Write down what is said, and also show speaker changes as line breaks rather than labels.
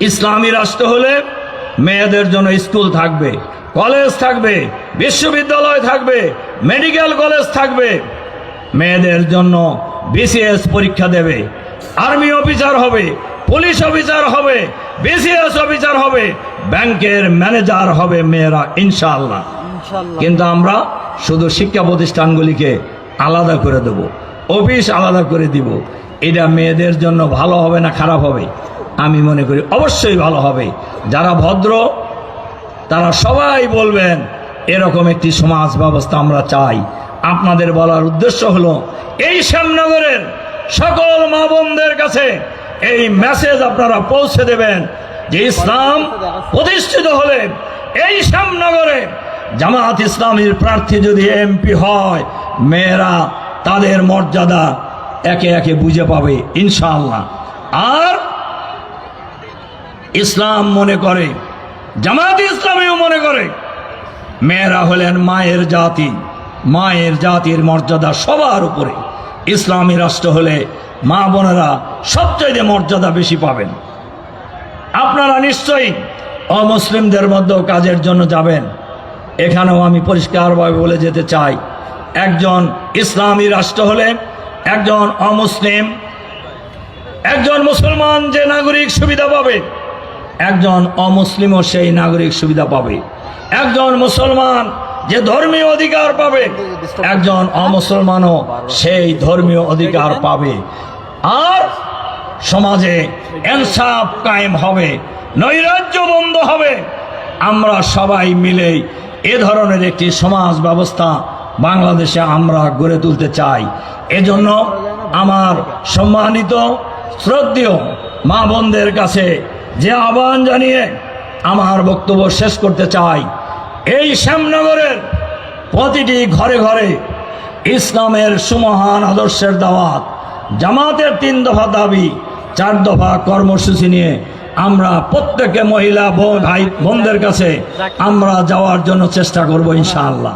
ইসলামী রাষ্ট্র হলে মেয়েদের জন্য স্কুল থাকবে, কলেজ থাকবে, বিশ্ববিদ্যালয় থাকবে, মেডিকেল কলেজ থাকবে, মেয়েদের জন্য বিসিএস পরীক্ষা দেবে, আর্মি অফিসার হবে, পুলিশ অফিসার হবে, বিসিএস অফিসার হবে, ব্যাংকের ম্যানেজার হবে মেয়েরা ইনশাআল্লাহ। কিন্তু আমরা শুধু শিক্ষা প্রতিষ্ঠানগুলিকে আলাদা করে দেব, অফিস আলাদা করে দিব। এটা মেয়েদের জন্য ভালো হবে না খারাপ হবে? আমি মনে করি অবশ্যই ভালো হবে। যারা ভদ্র তারা সবাই বলবেন এরকম একটি সমাজ ব্যবস্থা আমরা চাই। আপনাদের বলার উদ্দেশ্য হলো এই শ্যামনগরের সকল মা বোনদের কাছে এই মেসেজ আপনারা পৌঁছে দেবেন যে ইসলাম প্রতিষ্ঠিত হলে এই শ্যামনগরে জামাত ইসলামীর প্রার্থী যদি এমপি হয়, মেয়েরা তাদের মর্যাদা একে একে বুঝে পাবে ইনশাআল্লাহ। আর ইসলাম মনে করে, জামাত ইসলামীও মনে করে মেয়েরা হলেন মায়ের জাতি, মায়ের জাতির মর্যাদা সবার উপরে। ইসলামী রাষ্ট্র হলে মা বোনেরা সবচেয়ে মর্যাদা বেশি পাবেন। আপনারা নিশ্চয়ই অমুসলিমদের মধ্যেও কাজের জন্য যাবেন। এখানেও আমি পরিষ্কারভাবে বলে যেতে চাই, একজন ইসলামী রাষ্ট্র হলে একজন অমুসলিম, একজন মুসলমান যে নাগরিক সুবিধা পাবে, একজন অমুসলিমও সেই নাগরিক সুবিধা পাবে। একজন মুসলমান যে ধর্মীয় অধিকার পাবে, একজন অমুসলমানও সেই ধর্মীয় অধিকার পাবে। আর সমাজে ইনসাফ কায়েম হবে, নৈরাজ্য বন্ধ হবে। আমরা সবাই মিলে এ ধরনের একটি সমাজ ব্যবস্থা বাংলাদেশে আমরা গড়ে তুলতে চাই। এজন্য আমার সম্মানিত শ্রদ্ধেয় মা বোনদের কাছে যে আহ্বান জানিয়ে আমার বক্তব্য শেষ করতে চাই, এই শ্যামনগরের প্রতিটি ঘরে ঘরে ইসলামের সুমহান আদর্শের দাওয়াত, জামাতের 3 দফা দাবি, 4 দফা কর্মসূচি নিয়ে আমরা প্রত্যেকে মহিলা ভাই বোনদের কাছে আমরা যাওয়ার জন্য চেষ্টা করব ইনশাআল্লাহ।